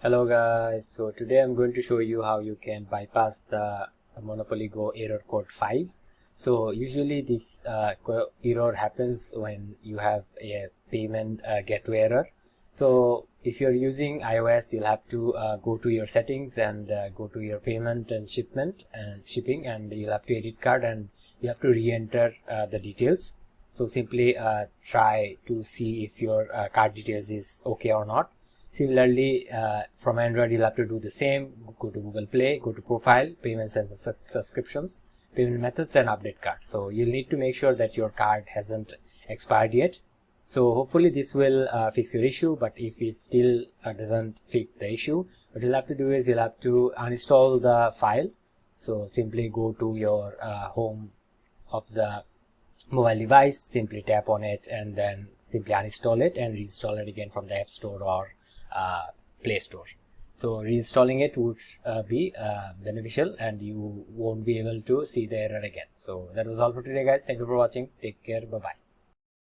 Hello guys, so today I'm going to show you how you can bypass the Monopoly Go error code 5. So usually this error happens when you have a payment gateway error. So if you're using iOS, you'll have to go to your settings and go to your payment and shipment and shipping, and you'll have to edit card and you have to re-enter the details. So simply try to see if your card details is okay or not. Similarly, from Android, you'll have to do the same. Go to Google Play, go to Profile, Payments and Subscriptions, Payment Methods, and Update Card. So you'll need to make sure that your card hasn't expired yet. So hopefully this will fix your issue, but if it still doesn't fix the issue, what you'll have to do is you'll have to uninstall the file. So simply go to your home of the mobile device, simply tap on it and then simply uninstall it and reinstall it again from the App Store or Play Store. So reinstalling it would be beneficial and you won't be able to see the error again. So that was all for today guys. Thank you for watching. Take care. Bye bye.